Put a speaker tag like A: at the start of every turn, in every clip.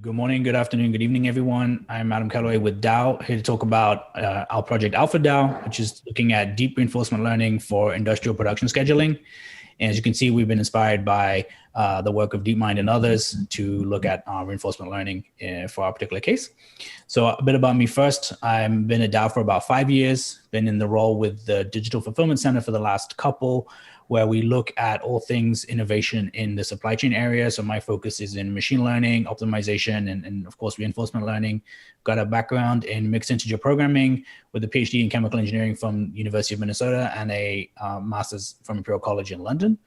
A: Good morning, good afternoon, good evening, everyone. I'm Adam Calloway with Dow, here to talk about our project Alpha Dow, which is looking at deep reinforcement learning for industrial production scheduling. And as you can see, we've been inspired by the work of DeepMind and others to look at reinforcement learning for our particular case. So a bit about me first. I've been at Dow for about 5 years, been in the role with the Digital Fulfillment Center for the last couple, where we look at all things innovation in the supply chain area. So my focus is in machine learning, optimization, and of course, reinforcement learning. Got a background in mixed integer programming with a PhD in chemical engineering from University of Minnesota and a master's from Imperial College in London.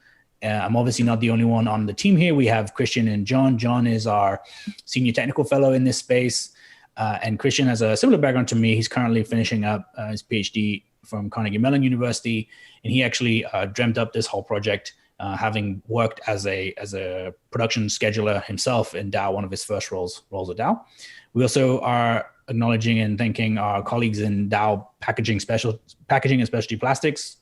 A: I'm obviously not the only one on the team here. We have Christian and John. John is our senior technical fellow in this space. And Christian has a similar background to me. He's currently finishing up his PhD from Carnegie Mellon University, and he actually dreamt up this whole project, having worked as a production scheduler himself in Dow, one of his first roles at Dow. We also are acknowledging and thanking our colleagues in Dow packaging and specialty plastics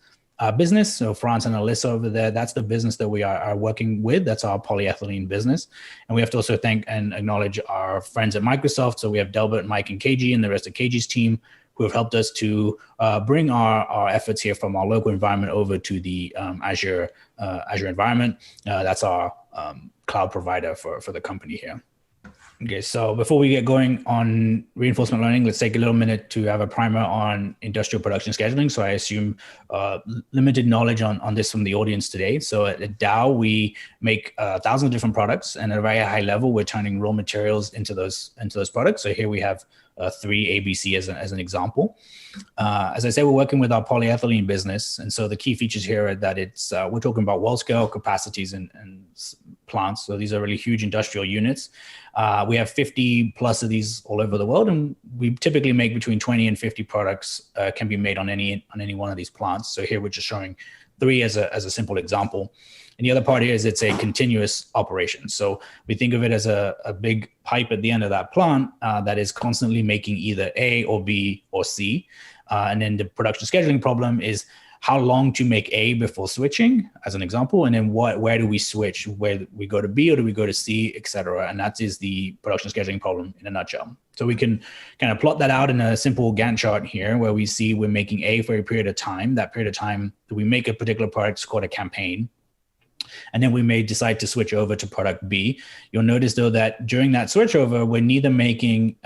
A: business. So France and Alyssa over there, that's the business that we are working with. That's our polyethylene business. And we have to also thank and acknowledge our friends at Microsoft. So we have Delbert, Mike, and KG, and the rest of KG's team, who have helped us to bring our efforts here from our local environment over to the Azure environment. That's our cloud provider for the company here. Okay, so before we get going on reinforcement learning, let's take a little minute to have a primer on industrial production scheduling. So I assume limited knowledge on this from the audience today. So at Dow, we make 1,000 different products, and at a very high level, we're turning raw materials into those products. So here we have 3 ABC as an example. As I said, we're working with our polyethylene business. And so the key features here are that we're talking about world scale capacities and plants. So these are really huge industrial units. We have 50 plus of these all over the world, and we typically make between 20 and 50 products can be made on any one of these plants. So here we're just showing 3 as a simple example. And the other part here is it's a continuous operation. So we think of it as a big pipe at the end of that plant that is constantly making either A or B or C. And then the production scheduling problem is how long to make A before switching, as an example, and then where do we switch? Where we go to B or do we go to C, et cetera? And that is the production scheduling problem in a nutshell. So we can kind of plot that out in a simple Gantt chart here, where we see we're making A for a period of time. That period of time that we make a particular product is called a campaign. And then we may decide to switch over to product B. You'll notice, though, that during that switchover, we're neither making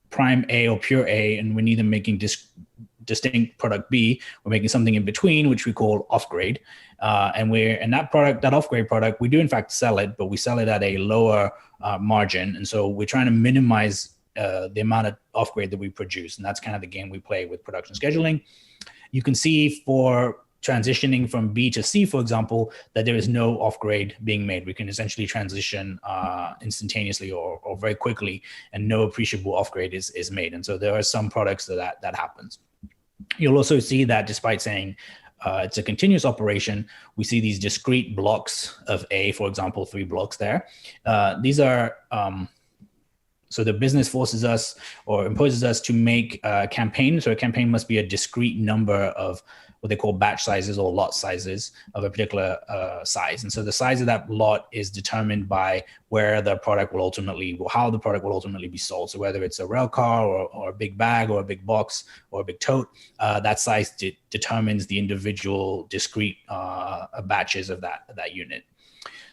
A: prime A or pure A, and we're neither making distinct product B. We're making something in between, which we call off-grade. And that off-grade product, we do in fact sell it, but we sell it at a lower margin. And so we're trying to minimize the amount of off-grade that we produce. And that's kind of the game we play with production scheduling. You can see for transitioning from B to C, for example, that there is no off-grade being made. We can essentially transition instantaneously or very quickly, and no appreciable off-grade is made. And so there are some products that happens. You'll also see that despite saying it's a continuous operation, we see these discrete blocks of A, for example, 3 blocks there. These are so the business forces us or imposes us to make a campaign. So a campaign must be a discrete number of what they call batch sizes or lot sizes of a particular size. And so the size of that lot is determined by how the product will ultimately be sold. So whether it's a rail car or a big bag or a big box or a big tote, that size determines the individual discrete batches of that unit.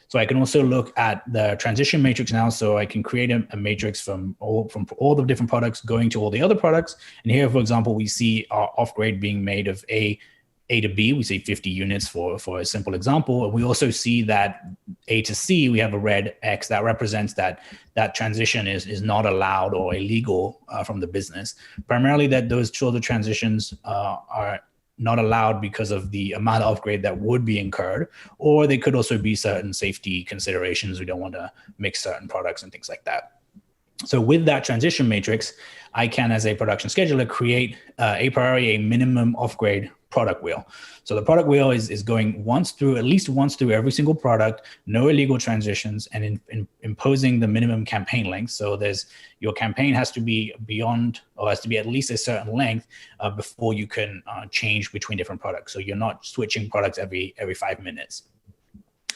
A: So I can also look at the transition matrix now. So I can create a matrix from all the different products going to all the other products. And here, for example, we see our off-grade being made of A to B. We say 50 units for a simple example. And we also see that A to C, we have a red X that represents that transition is not allowed or illegal from the business. Primarily that those sort of transitions are not allowed because of the amount of off-grade that would be incurred, or they could also be certain safety considerations. We don't want to mix certain products and things like that. So with that transition matrix, I can, as a production scheduler, create a priori a minimum off-grade product wheel. So the product wheel is going at least once through every single product, no illegal transitions, and imposing the minimum campaign length. So your campaign has to be beyond, or has to be at least a certain length before you can change between different products. So you're not switching products every 5 minutes.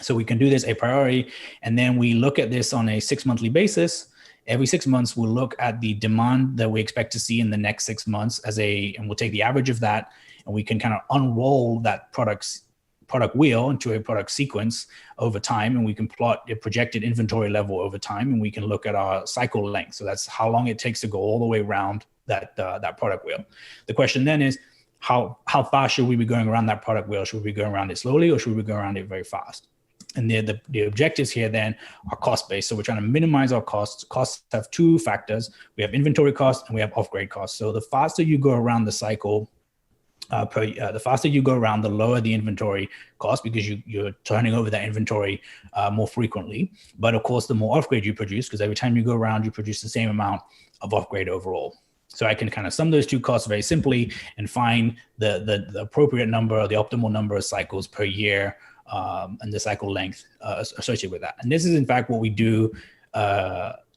A: So we can do this a priori, and then we look at this on a 6 monthly basis. Every 6 months, we'll look at the demand that we expect to see in the next 6 months and we'll take the average of that, and we can kind of unroll that product wheel into a product sequence over time, and we can plot a projected inventory level over time, and we can look at our cycle length. So that's how long it takes to go all the way around that product wheel. The question then is, how fast should we be going around that product wheel? Should we be going around it slowly, or should we be going around it very fast? And the objectives here then are cost-based. So we're trying to minimize our costs. Costs have two factors. We have inventory costs and we have off-grade costs. So the faster you go around the cycle, the faster you go around, the lower the inventory cost, because you're turning over that inventory more frequently. But of course, the more off-grade you produce, because every time you go around, you produce the same amount of off-grade overall. So I can kind of sum those two costs very simply and find the appropriate number, or the optimal number of cycles per year, and the cycle length associated with that. And this is in fact what we do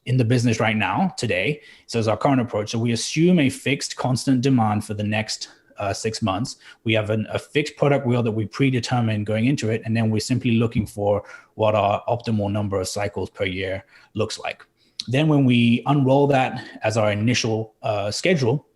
A: in the business right now today. So it's our current approach. So we assume a fixed constant demand for the next 6 months. We have a fixed product wheel that we predetermine going into it, and then we're simply looking for what our optimal number of cycles per year looks like. Then when we unroll that as our initial schedule,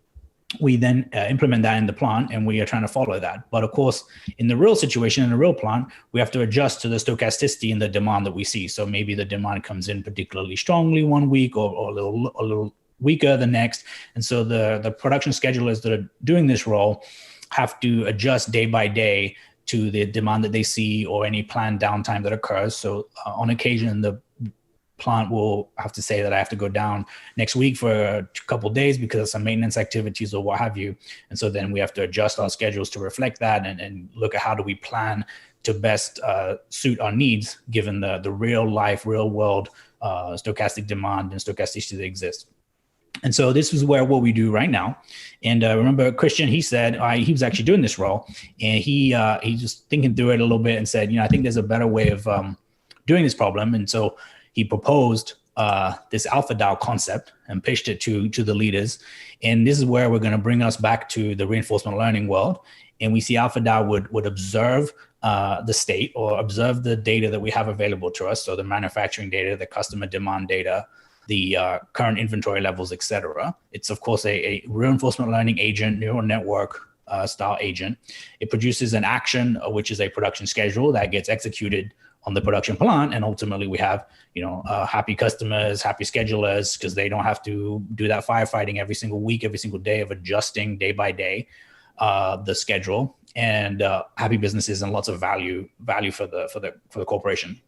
A: we then implement that in the plant, and we are trying to follow that. But of course, in the real situation, in a real plant, we have to adjust to the stochasticity and the demand that we see. So maybe the demand comes in particularly strongly one week, or a little weaker the next. And so the production schedulers that are doing this role have to adjust day by day to the demand that they see, or any planned downtime that occurs. So on occasion, the plant will have to say that I have to go down next week for a couple of days because of some maintenance activities or what have you. And so then we have to adjust our schedules to reflect that, and look at how do we plan to best suit our needs given the real life, real world stochastic demand and stochasticity that exists. And so this is what we do right now. And remember, Christian, he said he was actually doing this role, and he just thinking through it a little bit and said, I think there's a better way of doing this problem. And so he proposed this AlphaDAO concept and pitched it to the leaders. And this is where we're going to bring us back to the reinforcement learning world. And we see AlphaDAO would observe the state, or observe the data that we have available to us. So the manufacturing data, the customer demand data, the current inventory levels, et cetera. It's, of course, a reinforcement learning agent, neural network style agent. It produces an action, which is a production schedule that gets executed on the production plant. And ultimately we have, happy customers, happy schedulers, because they don't have to do that firefighting every single week, every single day of adjusting day by day the schedule, and happy businesses and lots of value for the corporation.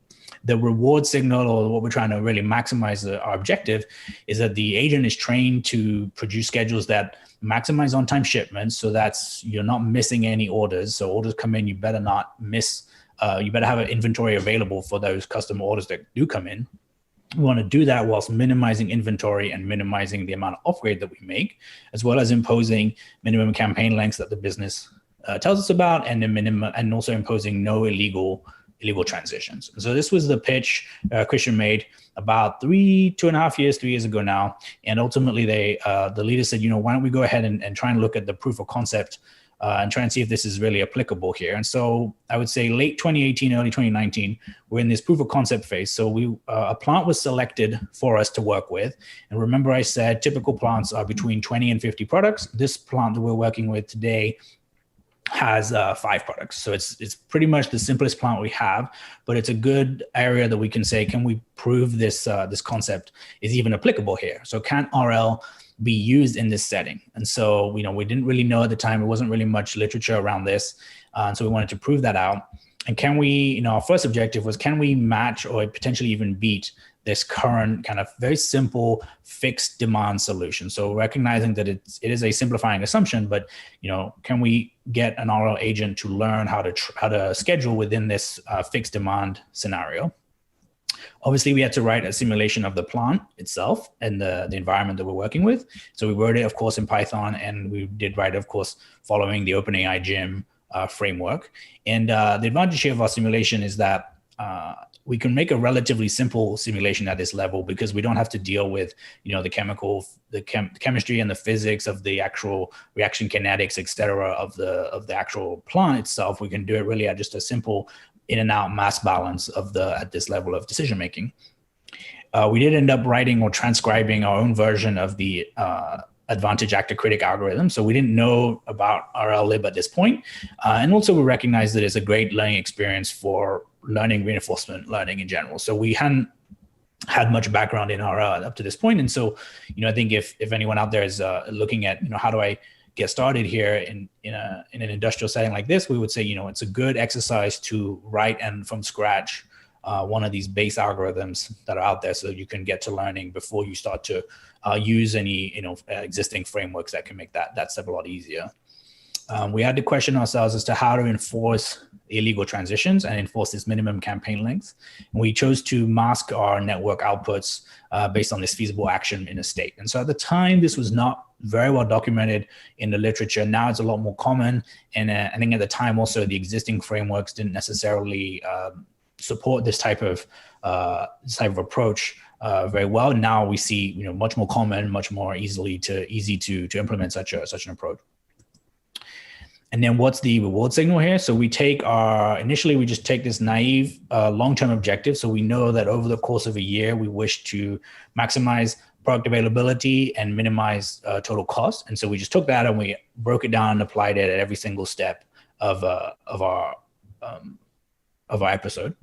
A: The reward signal, or what we're trying to really maximize our objective, is that the agent is trained to produce schedules that maximize on-time shipments. So that's, you're not missing any orders. So orders come in, you better not miss. You better have an inventory available for those customer orders that do come in. We want to do that whilst minimizing inventory and minimizing the amount of upgrade that we make, as well as imposing minimum campaign lengths that the business tells us about, and also imposing no illegal transitions. So this was the pitch Christian made about 2.5 years, 3 years ago now. And ultimately the leader said, why don't we go ahead and try and look at the proof of concept and try and see if this is really applicable here. And so I would say late 2018, early 2019, we're in this proof of concept phase. So a plant was selected for us to work with. And remember I said typical plants are between 20 and 50 products. This plant that we're working with today has 5 products. So it's pretty much the simplest plant we have, but it's a good area that we can say, can we prove this concept is even applicable here? So can RL be used in this setting? And so, we didn't really know at the time, there wasn't really much literature around this. And so we wanted to prove that out. And can we, our first objective was, can we match or potentially even beat this current kind of very simple fixed demand solution? So recognizing that it is a simplifying assumption, but can we get an RL agent to learn how to schedule within this fixed demand scenario? Obviously, we had to write a simulation of the plant itself and the environment that we're working with. So we wrote it, of course, in Python, and we did write it, of course, following the OpenAI GIM framework. And the advantage here of our simulation is that we can make a relatively simple simulation at this level, because we don't have to deal with, the chemistry and the physics of the actual reaction kinetics, et cetera, of the actual plant itself. We can do it really at just a simple in and out mass balance at this level of decision making. We did end up writing or transcribing our own version of the advantage actor critic algorithm. So we didn't know about RLlib at this point. And also we recognized that it's a great learning experience for learning reinforcement learning in general. So we hadn't had much background in RL up to this point. And so, I think if anyone out there is looking at, how do I get started here in an industrial setting like this, we would say, it's a good exercise to write and from scratch one of these base algorithms that are out there, so you can get to learning before you start to use any existing frameworks that can make that step a lot easier. We had to question ourselves as to how to enforce illegal transitions and enforce this minimum campaign length. And we chose to mask our network outputs based on this feasible action in a state. And so at the time, this was not very well documented in the literature. Now it's a lot more common. And I think at the time also the existing frameworks didn't necessarily support this type of approach very well. Now we see much more common, much more easy to implement such an approach. And then what's the reward signal here? So we take initially we just take this naive long-term objective. So we know that over the course of a year, we wish to maximize product availability and minimize total cost. And so we just took that and we broke it down and applied it at every single step of our episode.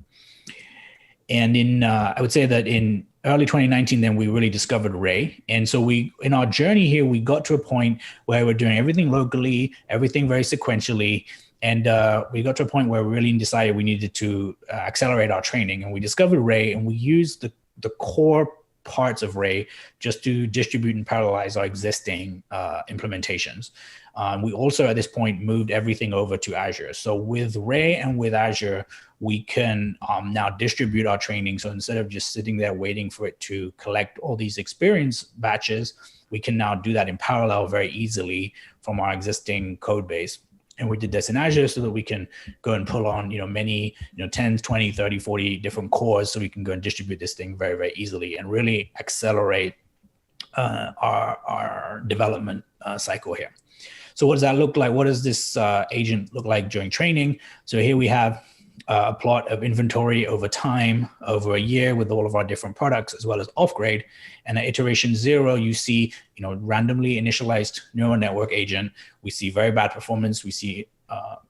A: And I would say that in early 2019, then we really discovered Ray. And so in our journey here, we got to a point where we're doing everything locally, everything very sequentially. And we got to a point where we really decided we needed to accelerate our training. And we discovered Ray, and we used the core parts of Ray just to distribute and parallelize our existing implementations. We also, at this point, moved everything over to Azure. So with Ray and with Azure, we can now distribute our training. So instead of just sitting there waiting for it to collect all these experience batches, we can now do that in parallel very easily from our existing code base. And we did this in Azure so that we can go and pull on, many, 10, 20, 30, 40 different cores, so we can go and distribute this thing very, very easily and really accelerate our development cycle here. So what does that look like? What does this agent look like during training? So here we have a plot of inventory over time, over a year, with all of our different products, as well as off-grade. And at iteration 0, you see, randomly initialized neural network agent. We see very bad performance. We see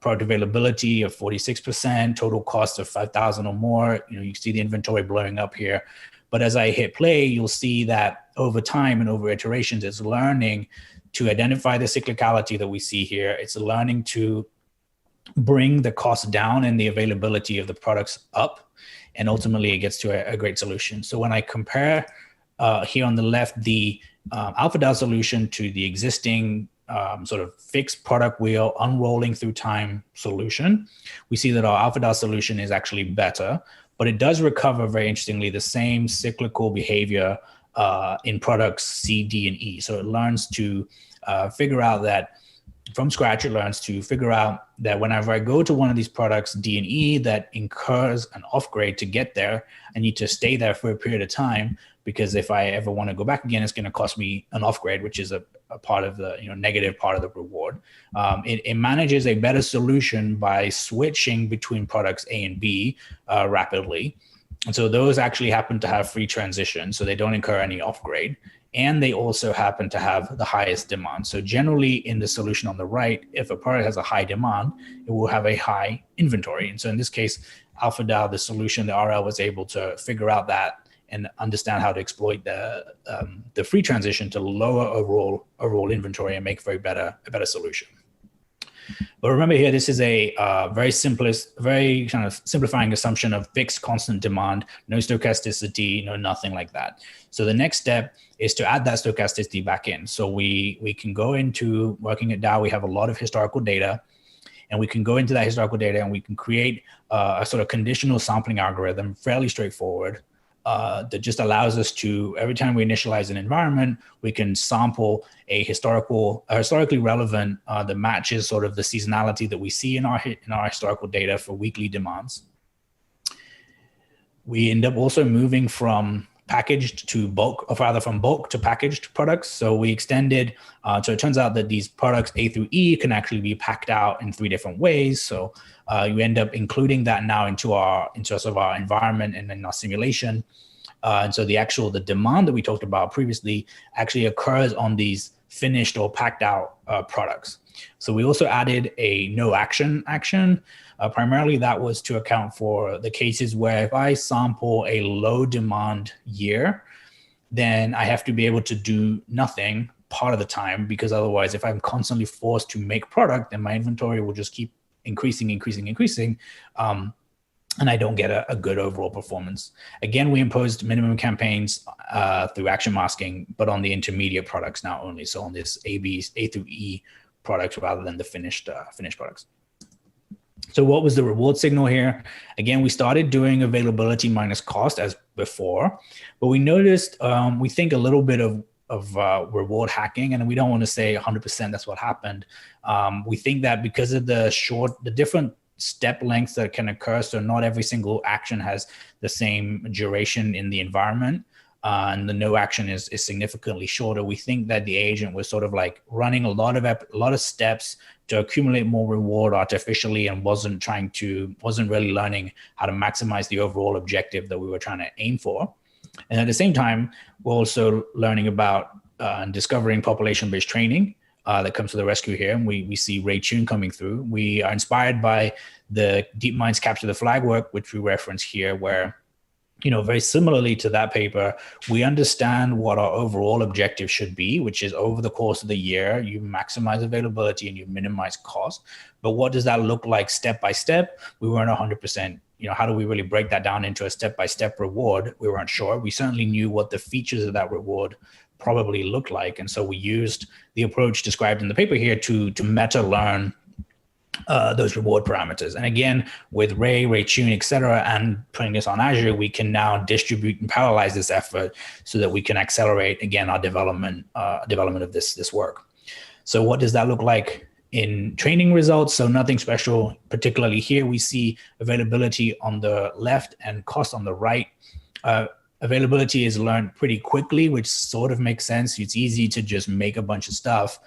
A: product availability of 46%, total cost of 5,000 or more. You see the inventory blowing up here. But as I hit play, you'll see that over time and over iterations, it's learning to identify the cyclicality that we see here. It's learning to bring the cost down and the availability of the products up, and ultimately it gets to a great solution. So when I compare here on the left the AlphaDAO solution to the existing sort of fixed product wheel unrolling through time solution, we see that our AlphaDAO solution is actually better, but it does recover, very interestingly, the same cyclical behavior in products C, D, and E. So it learns to figure out that from scratch, it learns to figure out that whenever I go to one of these products, D and E, that incurs an off-grade to get there, I need to stay there for a period of time, because if I ever want to go back again, it's going to cost me an off-grade, which is a part of the negative part of the reward. It manages a better solution by switching between products A and B rapidly. And so those actually happen to have free transition, so they don't incur any off-grade. And they also happen to have the highest demand. So generally in the solution on the right, if a product has a high demand, it will have a high inventory. And so in this case, AlphaDAO, the solution, the RL, was able to figure out that and understand how to exploit the free transition to lower overall inventory and make a better solution. But remember here, this is a very kind of simplifying assumption of fixed constant demand, no stochasticity, nothing like that. So the next step is to add that stochasticity back in. So we can go into working at DAO. We have a lot of historical data, and we can go into that historical data and we can create a sort of conditional sampling algorithm, fairly straightforward, that just allows us to, every time we initialize an environment, we can sample a historically relevant that matches sort of the seasonality that we see in our historical data for weekly demands. We end up also moving from packaged to bulk, or rather from bulk to packaged products. So we extended, so it turns out that these products A through E can actually be packed out in 3 different ways. So you end up including that now into sort of our environment and in our simulation. And so the demand that we talked about previously actually occurs on these finished or packed out products. So we also added a no action. Primarily that was to account for the cases where if I sample a low demand year, then I have to be able to do nothing part of the time, because otherwise if I'm constantly forced to make product, then my inventory will just keep increasing. And I don't get a good overall performance. Again, we imposed minimum campaigns through action masking, but on the intermediate products now only. So on this A through E products rather than the finished products. So what was the reward signal here? Again, we started doing availability minus cost as before, but we noticed, we think a little bit of reward hacking, and we don't want to say 100% that's what happened. We think that because of the different step lengths that can occur, so not every single action has the same duration in the environment, and the no action is significantly shorter. We think that the agent was sort of like running a lot of steps to accumulate more reward artificially, and wasn't really learning how to maximize the overall objective that we were trying to aim for. And at the same time, we're also learning about and discovering population-based training that comes to the rescue here. And we see Ray Chun coming through. We are inspired by the DeepMind's Capture the Flag work, which we reference here, where, very similarly to that paper, we understand what our overall objective should be, which is over the course of the year, you maximize availability and you minimize cost. But what does that look like step by step? We weren't 100%. How do we really break that down into a step-by-step reward? We weren't sure. We certainly knew what the features of that reward probably look like. And so we used the approach described in the paper here to meta learn those reward parameters. And again, with Ray Chun, et cetera, and putting this on Azure, we can now distribute and parallelize this effort so that we can accelerate, again, our development of this work. So what does that look like in training results? So nothing special, particularly here. We see availability on the left and cost on the right. Availability is learned pretty quickly, which sort of makes sense. It's easy to just make a bunch of stuff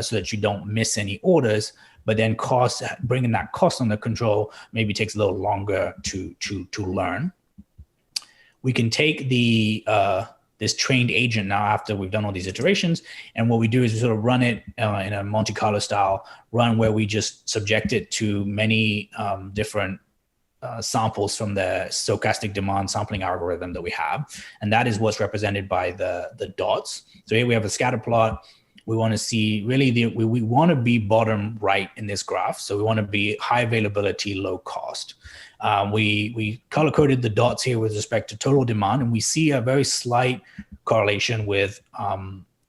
A: so that you don't miss any orders. But then cost, bringing that cost under control maybe takes a little longer to learn. We can take this trained agent now after we've done all these iterations, and what we do is we sort of run it in a Monte Carlo style run, where we just subject it to many different samples from the stochastic demand sampling algorithm that we have. And that is what's represented by the dots. So here we have a scatter plot. We want to see really we want to be bottom right in this graph. So we want to be high availability, low cost. We color coded the dots here with respect to total demand, and we see a very slight correlation with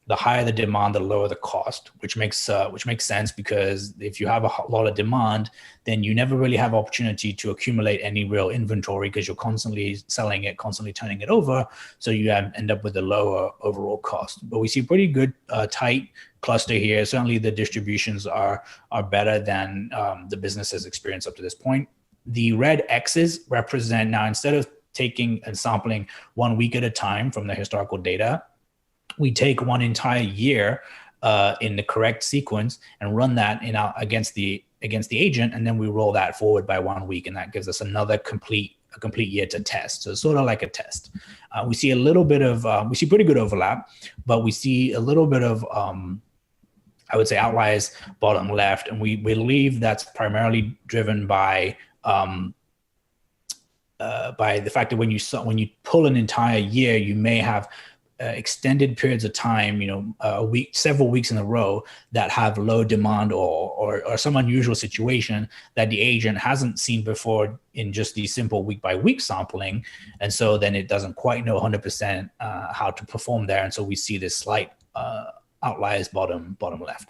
A: the higher the demand, the lower the cost, which makes sense, because if you have a lot of demand, then you never really have opportunity to accumulate any real inventory, because you're constantly selling it, constantly turning it over. So you end up with a lower overall cost. But we see pretty good tight cluster here. Certainly the distributions are better than the business has experienced up to this point. The red X's represent, now instead of taking and sampling 1 week at a time from the historical data, we take one entire year in the correct sequence and run that against the agent, and then we roll that forward by 1 week, and that gives us another complete year to test. So it's sort of like a test. We see a little bit of we see pretty good overlap, but we see a little bit of I would say outliers bottom left, and we believe that's primarily driven by the fact that when you pull an entire year, you may have extended periods of time, a week, several weeks in a row, that have low demand or some unusual situation that the agent hasn't seen before in just the simple week by week sampling. And so then it doesn't quite know 100% how to perform there. And so we see this slight outliers bottom left.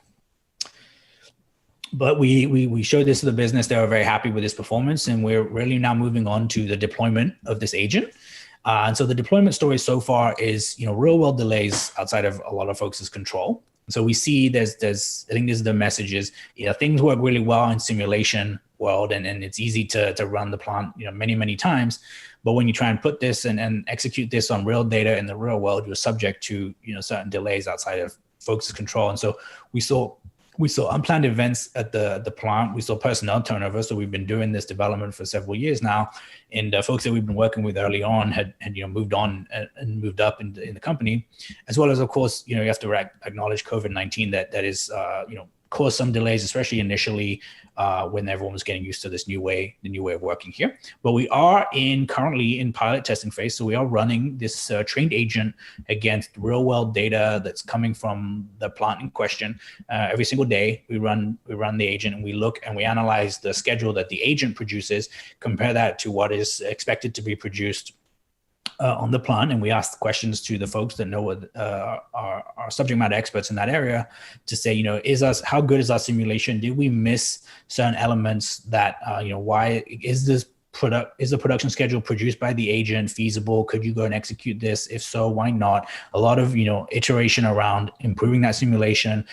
A: But we showed this to the business. They were very happy with this performance, and we're really now moving on to the deployment of this agent. And so the deployment story so far is, real world delays outside of a lot of folks' control. So we see there's I think this is the messages, things work really well in simulation world, and it's easy to run the plant, many times. But when you try and put this and execute this on real data in the real world, you're subject to, certain delays outside of folks' control. And so we saw We saw unplanned events at the plant. We saw personnel turnover. So we've been doing this development for several years now, and folks that we've been working with early on had moved on and moved up in the company, as well as, of course, you have to acknowledge COVID-19 that is caused some delays, especially initially when everyone was getting used to the new way of working here. But we are currently in pilot testing phase. So we are running this trained agent against real world data that's coming from the plant in question. Every single day we run the agent, and we look and we analyze the schedule that the agent produces, compare that to what is expected to be produced on the plant, and we ask questions to the folks that know are subject matter experts in that area to say, how good is our simulation? Did we miss certain elements that, why is the production schedule produced by the agent feasible? Could you go and execute this? If so, why not? A lot of, iteration around improving that simulation.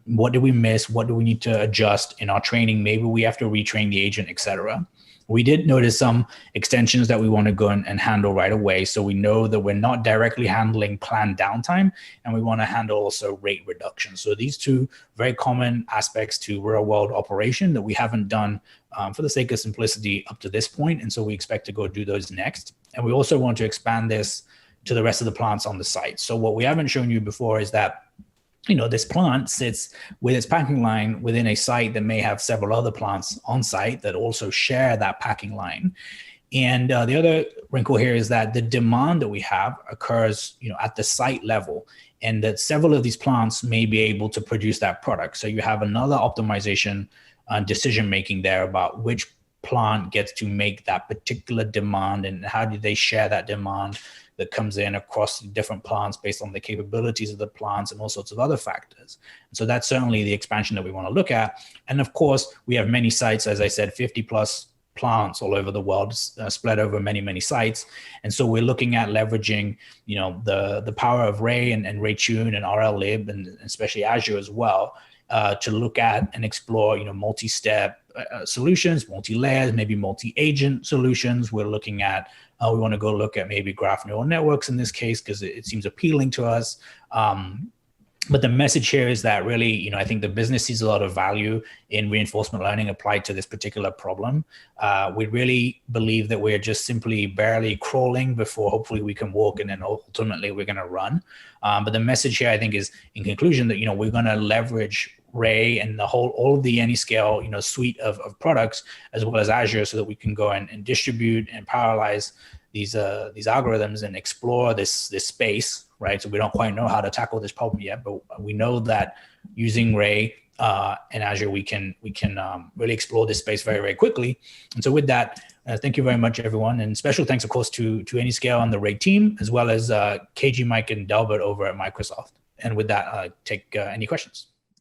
A: What did we miss? What do we need to adjust in our training? Maybe we have to retrain the agent, etc. We did notice some extensions that we want to go and handle right away. So we know that we're not directly handling planned downtime, and we want to handle also rate reduction. So these two very common aspects to real world operation that we haven't done for the sake of simplicity up to this point. And so we expect to go do those next. And we also want to expand this to the rest of the plants on the site. So what we haven't shown you before is that this plant sits with its packing line within a site that may have several other plants on site that also share that packing line. And the other wrinkle here is that the demand that we have occurs, at the site level, and that several of these plants may be able to produce that product. So you have another optimization decision-making there about which plant gets to make that particular demand and how do they share that demand that comes in across different plants based on the capabilities of the plants and all sorts of other factors. And so that's certainly the expansion that we want to look at. And of course, we have many sites, as I said, 50 plus plants all over the world, spread over many, many sites. And so we're looking at leveraging, the power of Ray and RayTune and RLlib, and especially Azure as well, to look at and explore, multi-step solutions, multi-layers, maybe multi-agent solutions. We're looking at, we want to go look at maybe graph neural networks in this case, because it seems appealing to us. But the message here is that really, I think the business sees a lot of value in reinforcement learning applied to this particular problem. We really believe that we're just simply barely crawling before hopefully we can walk, and then ultimately we're going to run. But the message here, I think, is in conclusion that, we're going to leverage Ray and all of the AnyScale, suite of products, as well as Azure, so that we can go and distribute and parallelize these algorithms and explore this space, right? So we don't quite know how to tackle this problem yet, but we know that using Ray and Azure, we can really explore this space very, very quickly. And so with that, thank you very much, everyone. And special thanks, of course, to AnyScale and the Ray team, as well as KG, Mike, and Delbert over at Microsoft. And with that, take any questions.